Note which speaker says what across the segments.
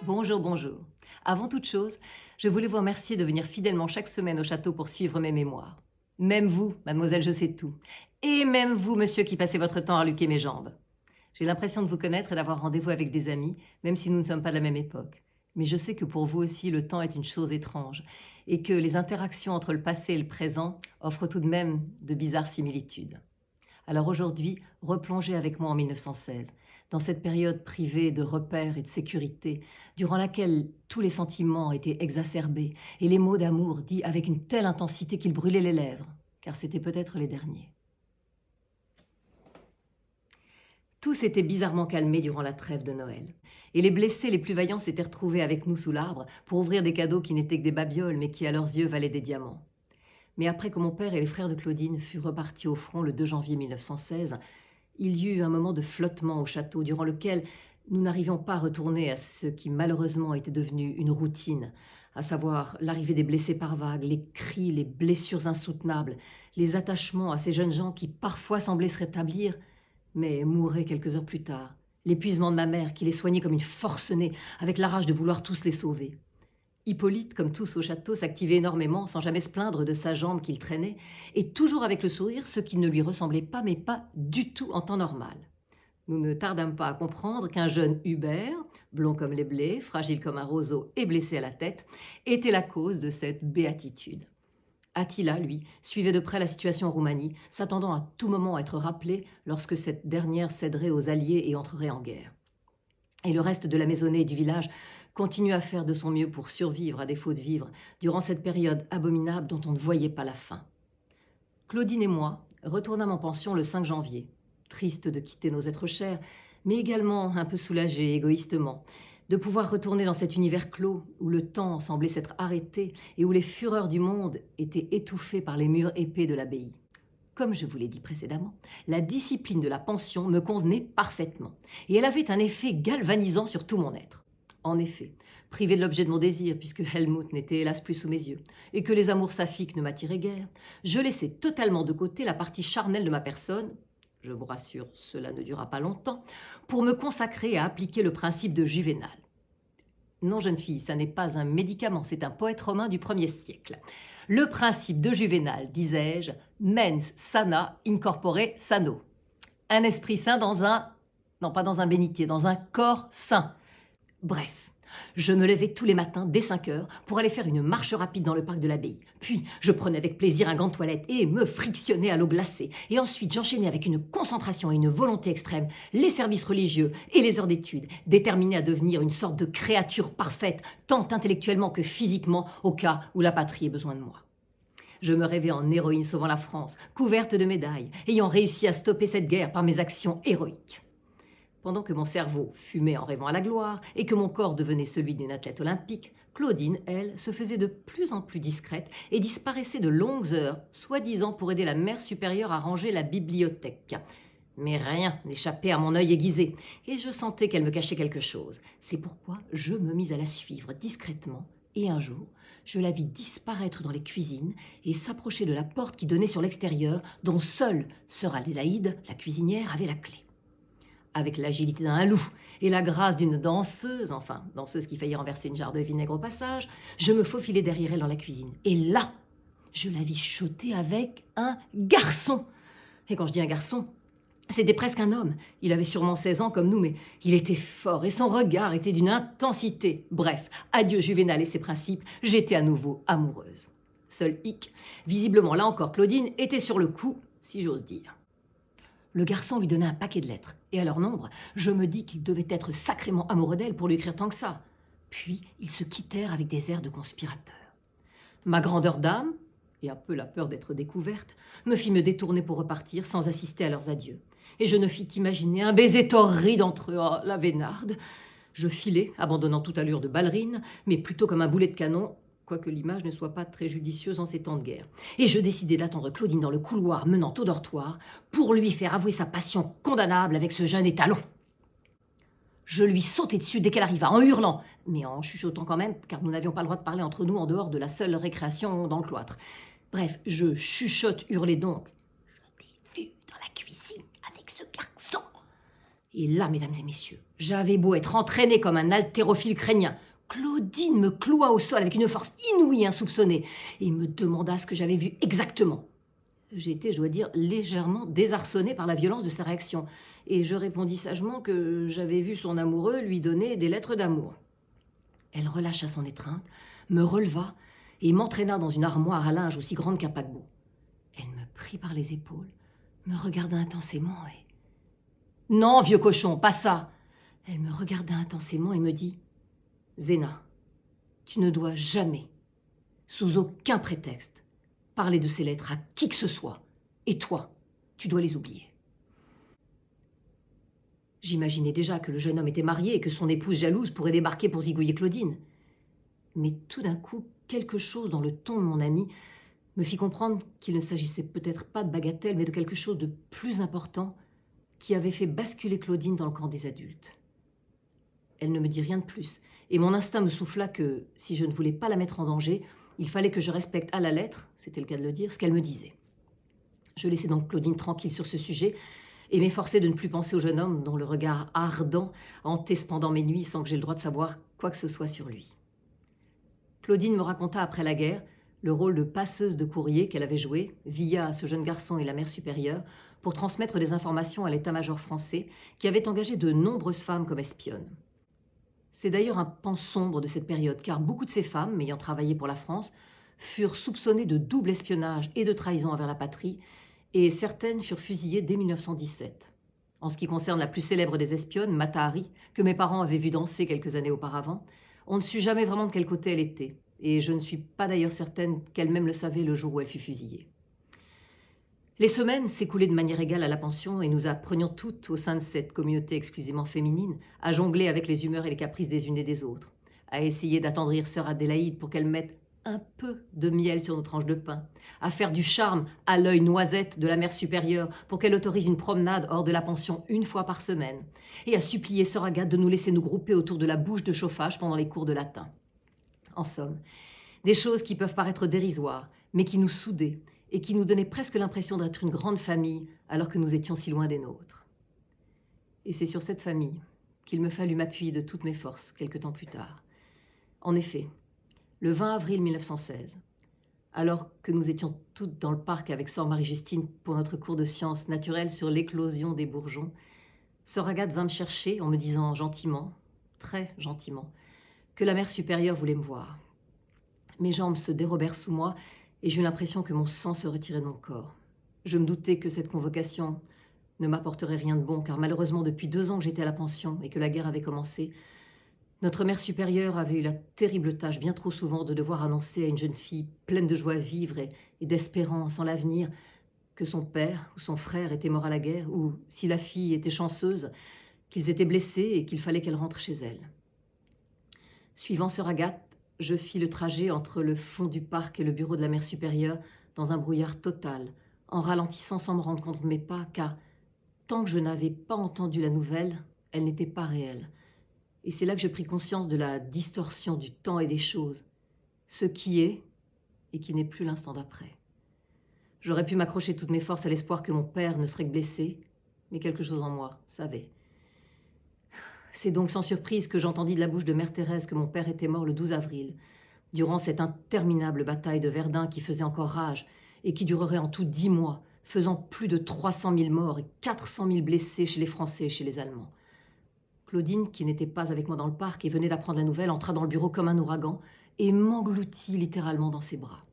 Speaker 1: Bonjour, bonjour. Avant toute chose, je voulais vous remercier de venir fidèlement chaque semaine au château pour suivre mes mémoires. Même vous, mademoiselle Je sais tout. Et même vous, monsieur, qui passez votre temps à luquer mes jambes. J'ai l'impression de vous connaître et d'avoir rendez-vous avec des amis, même si nous ne sommes pas de la même époque. Mais je sais que pour vous aussi, le temps est une chose étrange, et que les interactions entre le passé et le présent offrent tout de même de bizarres similitudes. Alors aujourd'hui, replongez avec moi en 1916, dans cette période privée de repères et de sécurité, durant laquelle tous les sentiments étaient exacerbés et les mots d'amour dits avec une telle intensité qu'ils brûlaient les lèvres, car c'était peut-être les derniers. Tout s'était bizarrement calmé durant la trêve de Noël, et les blessés les plus vaillants s'étaient retrouvés avec nous sous l'arbre pour ouvrir des cadeaux qui n'étaient que des babioles, mais qui à leurs yeux valaient des diamants. Mais après que mon père et les frères de Claudine furent repartis au front le 2 janvier 1916, il y eut un moment de flottement au château durant lequel nous n'arrivions pas à retourner à ce qui malheureusement était devenu une routine, à savoir l'arrivée des blessés par vagues, les cris, les blessures insoutenables, les attachements à ces jeunes gens qui parfois semblaient se rétablir, mais mouraient quelques heures plus tard, l'épuisement de ma mère qui les soignait comme une forcenée avec la rage de vouloir tous les sauver. Hippolyte, comme tous au château, s'activait énormément, sans jamais se plaindre de sa jambe qu'il traînait, et toujours avec le sourire, ce qui ne lui ressemblait pas, mais pas du tout en temps normal. Nous ne tardâmes pas à comprendre qu'un jeune Hubert, blond comme les blés, fragile comme un roseau et blessé à la tête, était la cause de cette béatitude. Attila, lui, suivait de près la situation en Roumanie, s'attendant à tout moment à être rappelé lorsque cette dernière céderait aux Alliés et entrerait en guerre. Et le reste de la maisonnée et du village continue à faire de son mieux pour survivre à défaut de vivre durant cette période abominable dont on ne voyait pas la fin. Claudine et moi retournâmes en pension le 5 janvier, tristes de quitter nos êtres chers, mais également un peu soulagés égoïstement, de pouvoir retourner dans cet univers clos où le temps semblait s'être arrêté et où les fureurs du monde étaient étouffées par les murs épais de l'abbaye. Comme je vous l'ai dit précédemment, la discipline de la pension me convenait parfaitement, et elle avait un effet galvanisant sur tout mon être. En effet, privé de l'objet de mon désir, puisque Helmut n'était hélas plus sous mes yeux, et que les amours saphiques ne m'attiraient guère, je laissais totalement de côté la partie charnelle de ma personne, je vous rassure, cela ne dura pas longtemps, pour me consacrer à appliquer le principe de Juvénal. Non, jeune fille, ça n'est pas un médicament, c'est un poète romain du 1er siècle. Le principe de Juvénal, disais-je, mens sana incorpore sano. Un esprit sain dans un... non, pas dans un bénitier, dans un corps sain. Bref, je me levais tous les matins dès 5 heures pour aller faire une marche rapide dans le parc de l'abbaye. Puis, je prenais avec plaisir un gant de toilette et me frictionnais à l'eau glacée. Et ensuite, j'enchaînais avec une concentration et une volonté extrême les services religieux et les heures d'études, déterminée à devenir une sorte de créature parfaite, tant intellectuellement que physiquement, au cas où la patrie ait besoin de moi. Je me rêvais en héroïne sauvant la France, couverte de médailles, ayant réussi à stopper cette guerre par mes actions héroïques. Pendant que mon cerveau fumait en rêvant à la gloire et que mon corps devenait celui d'une athlète olympique, Claudine, elle, se faisait de plus en plus discrète et disparaissait de longues heures, soi-disant pour aider la mère supérieure à ranger la bibliothèque. Mais rien n'échappait à mon œil aiguisé, et je sentais qu'elle me cachait quelque chose. C'est pourquoi je me mis à la suivre discrètement, et un jour, je la vis disparaître dans les cuisines et s'approcher de la porte qui donnait sur l'extérieur, dont seule sœur Adélaïde, la cuisinière, avait la clé. Avec l'agilité d'un loup et la grâce d'une danseuse, enfin, danseuse qui faillit renverser une jarre de vinaigre au passage, je me faufilai derrière elle dans la cuisine. Et là, je la vis choter avec un garçon. Et quand je dis un garçon, c'était presque un homme. Il avait sûrement 16 ans comme nous, mais il était fort et son regard était d'une intensité. Bref, adieu Juvénal et ses principes, j'étais à nouveau amoureuse. Seul hic, visiblement là encore Claudine était sur le coup, si j'ose dire. Le garçon lui donnait un paquet de lettres, et à leur nombre, je me dis qu'il devait être sacrément amoureux d'elle pour lui écrire tant que ça. Puis, ils se quittèrent avec des airs de conspirateurs. Ma grandeur d'âme, et un peu la peur d'être découverte, me fit me détourner pour repartir sans assister à leurs adieux. Et je ne fis qu'imaginer un baiser torride entre eux, oh, la vénarde. Je filai, abandonnant toute allure de ballerine, mais plutôt comme un boulet de canon, quoique l'image ne soit pas très judicieuse en ces temps de guerre. Et je décidai d'attendre Claudine dans le couloir menant au dortoir pour lui faire avouer sa passion condamnable avec ce jeune étalon. Je lui sautai dessus dès qu'elle arriva, en hurlant, mais en chuchotant quand même, car nous n'avions pas le droit de parler entre nous en dehors de la seule récréation dans le cloître. Bref, je chuchote, hurlais donc. « Je t'ai vu dans la cuisine avec ce garçon !» Et là, mesdames et messieurs, j'avais beau être entraînée comme un haltérophile ukrainien, Claudine me cloua au sol avec une force inouïe et insoupçonnée et me demanda ce que j'avais vu exactement. J'ai été, je dois dire, légèrement désarçonnée par la violence de sa réaction, et je répondis sagement que j'avais vu son amoureux lui donner des lettres d'amour. Elle relâcha son étreinte, me releva et m'entraîna dans une armoire à linge aussi grande qu'un paquebot. Elle me prit par les épaules, me regarda intensément et... « Non, vieux cochon, pas ça !» Elle me regarda intensément et me dit « Zéna, tu ne dois jamais, sous aucun prétexte, parler de ces lettres à qui que ce soit. Et toi, tu dois les oublier. » J'imaginais déjà que le jeune homme était marié et que son épouse jalouse pourrait débarquer pour zigouiller Claudine. Mais tout d'un coup, quelque chose dans le ton de mon ami me fit comprendre qu'il ne s'agissait peut-être pas de bagatelle, mais de quelque chose de plus important qui avait fait basculer Claudine dans le camp des adultes. Elle ne me dit rien de plus, et mon instinct me souffla que, si je ne voulais pas la mettre en danger, il fallait que je respecte à la lettre, c'était le cas de le dire, ce qu'elle me disait. Je laissai donc Claudine tranquille sur ce sujet et m'efforçai de ne plus penser au jeune homme dont le regard ardent hantait cependant mes nuits sans que j'aie le droit de savoir quoi que ce soit sur lui. Claudine me raconta après la guerre le rôle de passeuse de courrier qu'elle avait joué, via ce jeune garçon et la mère supérieure, pour transmettre des informations à l'état-major français qui avait engagé de nombreuses femmes comme espionnes. C'est d'ailleurs un pan sombre de cette période, car beaucoup de ces femmes, ayant travaillé pour la France, furent soupçonnées de double espionnage et de trahison envers la patrie, et certaines furent fusillées dès 1917. En ce qui concerne la plus célèbre des espionnes, Mata Hari, que mes parents avaient vue danser quelques années auparavant, on ne sut jamais vraiment de quel côté elle était, et je ne suis pas d'ailleurs certaine qu'elle-même le savait le jour où elle fut fusillée. Les semaines s'écoulaient de manière égale à la pension et nous apprenions toutes, au sein de cette communauté exclusivement féminine, à jongler avec les humeurs et les caprices des unes et des autres, à essayer d'attendrir sœur Adélaïde pour qu'elle mette un peu de miel sur nos tranches de pain, à faire du charme à l'œil noisette de la mère supérieure pour qu'elle autorise une promenade hors de la pension une fois par semaine, et à supplier sœur Agathe de nous laisser nous grouper autour de la bouche de chauffage pendant les cours de latin. En somme, des choses qui peuvent paraître dérisoires, mais qui nous soudaient et qui nous donnaient presque l'impression d'être une grande famille alors que nous étions si loin des nôtres. Et c'est sur cette famille qu'il me fallut m'appuyer de toutes mes forces quelque temps plus tard. En effet, le 20 avril 1916, alors que nous étions toutes dans le parc avec sœur Marie-Justine pour notre cours de sciences naturelles sur l'éclosion des bourgeons, sœur Agathe vint me chercher en me disant gentiment, très gentiment, que la mère supérieure voulait me voir. Mes jambes se dérobèrent sous moi et j'eus l'impression que mon sang se retirait de mon corps. Je me doutais que cette convocation ne m'apporterait rien de bon, car malheureusement, depuis 2 ans que j'étais à la pension et que la guerre avait commencé, notre mère supérieure avait eu la terrible tâche, bien trop souvent, de devoir annoncer à une jeune fille pleine de joie à vivre et d'espérance en l'avenir que son père ou son frère était mort à la guerre, ou, si la fille était chanceuse, qu'ils étaient blessés et qu'il fallait qu'elle rentre chez elle. Suivant sœur Agathe, je fis le trajet entre le fond du parc et le bureau de la mère supérieure dans un brouillard total, en ralentissant sans me rendre compte de mes pas, car tant que je n'avais pas entendu la nouvelle, elle n'était pas réelle. Et c'est là que je pris conscience de la distorsion du temps et des choses, ce qui est et qui n'est plus l'instant d'après. J'aurais pu m'accrocher toutes mes forces à l'espoir que mon père ne serait que blessé, mais quelque chose en moi savait. C'est donc sans surprise que j'entendis de la bouche de Mère Thérèse que mon père était mort le 12 avril, durant cette interminable bataille de Verdun qui faisait encore rage et qui durerait en tout 10 mois, faisant plus de 300 000 morts et 400 000 blessés chez les Français et chez les Allemands. Claudine, qui n'était pas avec moi dans le parc et venait d'apprendre la nouvelle, entra dans le bureau comme un ouragan et m'engloutit littéralement dans ses bras.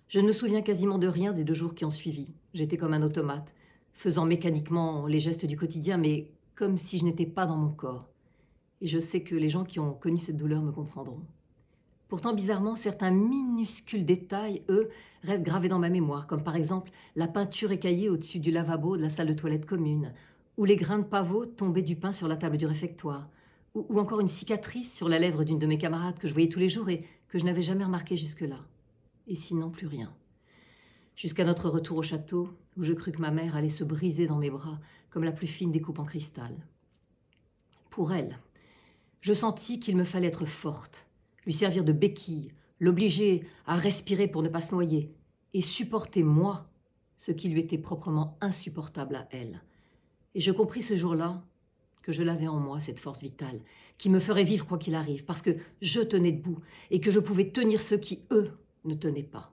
Speaker 1: Je ne me souviens quasiment de rien des 2 jours qui ont suivi. J'étais comme un automate, faisant mécaniquement les gestes du quotidien, mais comme si je n'étais pas dans mon corps. Et je sais que les gens qui ont connu cette douleur me comprendront. Pourtant, bizarrement, certains minuscules détails, eux, restent gravés dans ma mémoire, comme par exemple la peinture écaillée au-dessus du lavabo de la salle de toilette commune, ou les grains de pavot tombés du pain sur la table du réfectoire, ou encore une cicatrice sur la lèvre d'une de mes camarades que je voyais tous les jours et que je n'avais jamais remarqué jusque-là. Et sinon, plus rien. Jusqu'à notre retour au château, où je crus que ma mère allait se briser dans mes bras, comme la plus fine des coupes en cristal. Pour elle, je sentis qu'il me fallait être forte, lui servir de béquille, l'obliger à respirer pour ne pas se noyer, et supporter, moi, ce qui lui était proprement insupportable à elle. Et je compris ce jour-là que je l'avais en moi, cette force vitale, qui me ferait vivre quoi qu'il arrive, parce que je tenais debout et que je pouvais tenir ceux qui, eux, ne tenaient pas.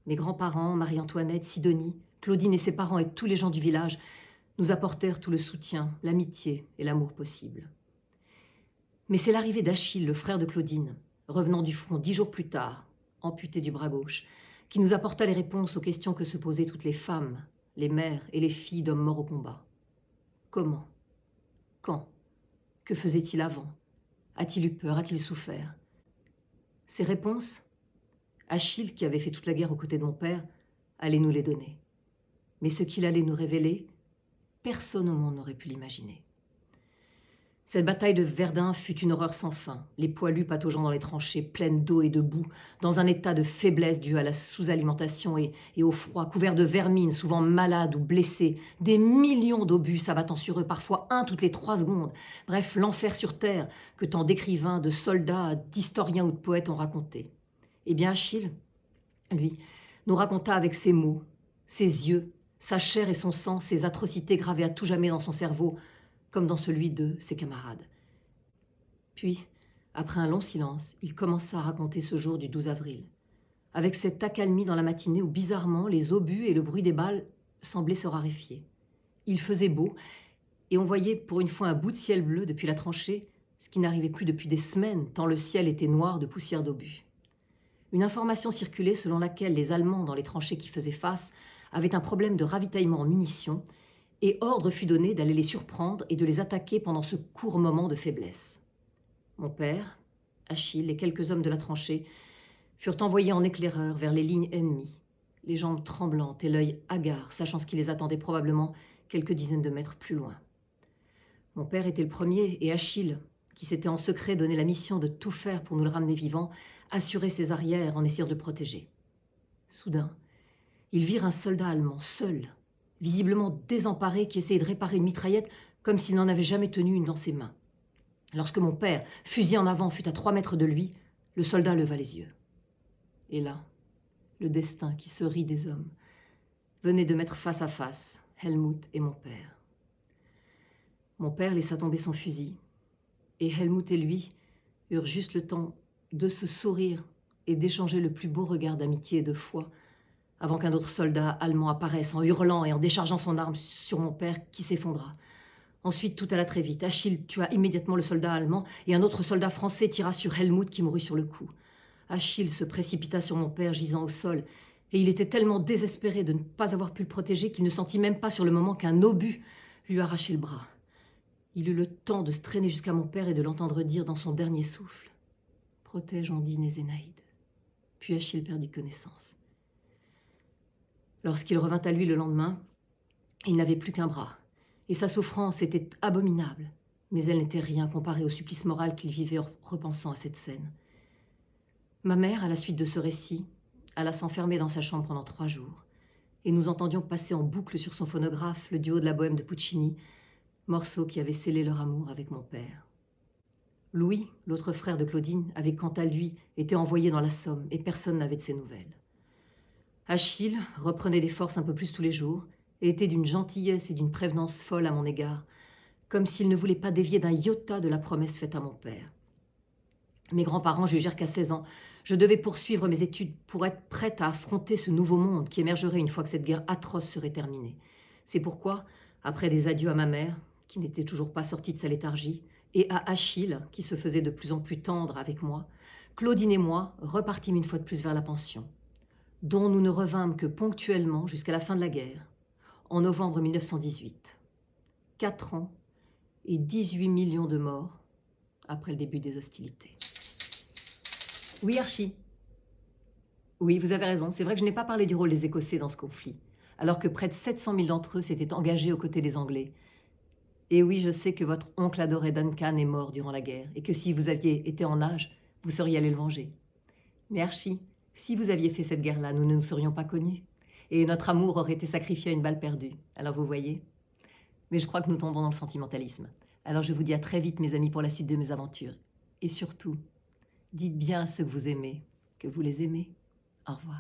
Speaker 1: Mes grands-parents, Marie-Antoinette, Sidonie, Claudine et ses parents et tous les gens du village nous apportèrent tout le soutien, l'amitié et l'amour possible. Mais c'est l'arrivée d'Achille, le frère de Claudine, revenant du front 10 jours plus tard, amputé du bras gauche, qui nous apporta les réponses aux questions que se posaient toutes les femmes, les mères et les filles d'hommes morts au combat. Comment? Quand? Que faisait-il avant? A-t-il eu peur? A-t-il souffert? Ces réponses, Achille, qui avait fait toute la guerre aux côtés de mon père, allait nous les donner. Mais ce qu'il allait nous révéler, personne au monde n'aurait pu l'imaginer. Cette bataille de Verdun fut une horreur sans fin, les poilus pataugeant dans les tranchées pleines d'eau et de boue, dans un état de faiblesse dû à la sous-alimentation et au froid, couverts de vermine, souvent malades ou blessés, des millions d'obus s'abattant sur eux, parfois un toutes les 3 secondes. Bref, l'enfer sur terre que tant d'écrivains, de soldats, d'historiens ou de poètes ont raconté. Eh bien, Achille, lui, nous raconta avec ses mots, ses yeux, sa chair et son sang, ces atrocités gravées à tout jamais dans son cerveau, comme dans celui de ses camarades. Puis, après un long silence, il commença à raconter ce jour du 12 avril, avec cette accalmie dans la matinée où, bizarrement, les obus et le bruit des balles semblaient se raréfier. Il faisait beau, et on voyait pour une fois un bout de ciel bleu depuis la tranchée, ce qui n'arrivait plus depuis des semaines, tant le ciel était noir de poussière d'obus. Une information circulait selon laquelle les Allemands dans les tranchées qui faisaient face avaient un problème de ravitaillement en munitions, et ordre fut donné d'aller les surprendre et de les attaquer pendant ce court moment de faiblesse. Mon père, Achille et quelques hommes de la tranchée furent envoyés en éclaireur vers les lignes ennemies, les jambes tremblantes et l'œil hagard, sachant ce qui les attendait probablement quelques dizaines de mètres plus loin. Mon père était le premier et Achille, qui s'était en secret donné la mission de tout faire pour nous le ramener vivant, assurait ses arrières en essayant de le protéger. Soudain, ils virent un soldat allemand, seul, visiblement désemparé, qui essayait de réparer une mitraillette comme s'il n'en avait jamais tenu une dans ses mains. Lorsque mon père, fusil en avant, fut à 3 mètres de lui, le soldat leva les yeux. Et là, le destin qui se rit des hommes venait de mettre face à face Helmut et mon père. Mon père laissa tomber son fusil, et Helmut et lui eurent juste le temps de se sourire et d'échanger le plus beau regard d'amitié et de foi, avant qu'un autre soldat allemand apparaisse en hurlant et en déchargeant son arme sur mon père qui s'effondra. Ensuite, tout alla très vite. Achille tua immédiatement le soldat allemand et un autre soldat français tira sur Helmut qui mourut sur le coup. Achille se précipita sur mon père gisant au sol et il était tellement désespéré de ne pas avoir pu le protéger qu'il ne sentit même pas sur le moment qu'un obus lui arrachait le bras. Il eut le temps de se traîner jusqu'à mon père et de l'entendre dire dans son dernier souffle « Protège Ondine et Zénaïde ». Puis Achille perdit connaissance. Lorsqu'il revint à lui le lendemain, il n'avait plus qu'un bras, et sa souffrance était abominable, mais elle n'était rien comparée au supplice moral qu'il vivait en repensant à cette scène. Ma mère, à la suite de ce récit, alla s'enfermer dans sa chambre pendant 3 jours, et nous entendions passer en boucle sur son phonographe le duo de la Bohème de Puccini, morceau qui avait scellé leur amour avec mon père. Louis, l'autre frère de Claudine, avait quant à lui été envoyé dans la Somme, et personne n'avait de ses nouvelles. Achille reprenait des forces un peu plus tous les jours et était d'une gentillesse et d'une prévenance folle à mon égard, comme s'il ne voulait pas dévier d'un iota de la promesse faite à mon père. Mes grands-parents jugèrent qu'à 16 ans, je devais poursuivre mes études pour être prête à affronter ce nouveau monde qui émergerait une fois que cette guerre atroce serait terminée. C'est pourquoi, après des adieux à ma mère, qui n'était toujours pas sortie de sa léthargie, et à Achille, qui se faisait de plus en plus tendre avec moi, Claudine et moi repartîmes une fois de plus vers la pension, dont nous ne revînmes que ponctuellement jusqu'à la fin de la guerre, en novembre 1918. 4 ans et 18 millions de morts après le début des hostilités. Oui, Archie. Oui, vous avez raison, c'est vrai que je n'ai pas parlé du rôle des Écossais dans ce conflit, alors que près de 700 000 d'entre eux s'étaient engagés aux côtés des Anglais. Et oui, je sais que votre oncle adoré Duncan est mort durant la guerre, et que si vous aviez été en âge, vous seriez allé le venger. Mais Archie, si vous aviez fait cette guerre-là, nous ne nous serions pas connus. Et notre amour aurait été sacrifié à une balle perdue. Alors vous voyez. Mais je crois que nous tombons dans le sentimentalisme. Alors je vous dis à très vite, mes amis, pour la suite de mes aventures. Et surtout, dites bien à ceux que vous aimez, que vous les aimez. Au revoir.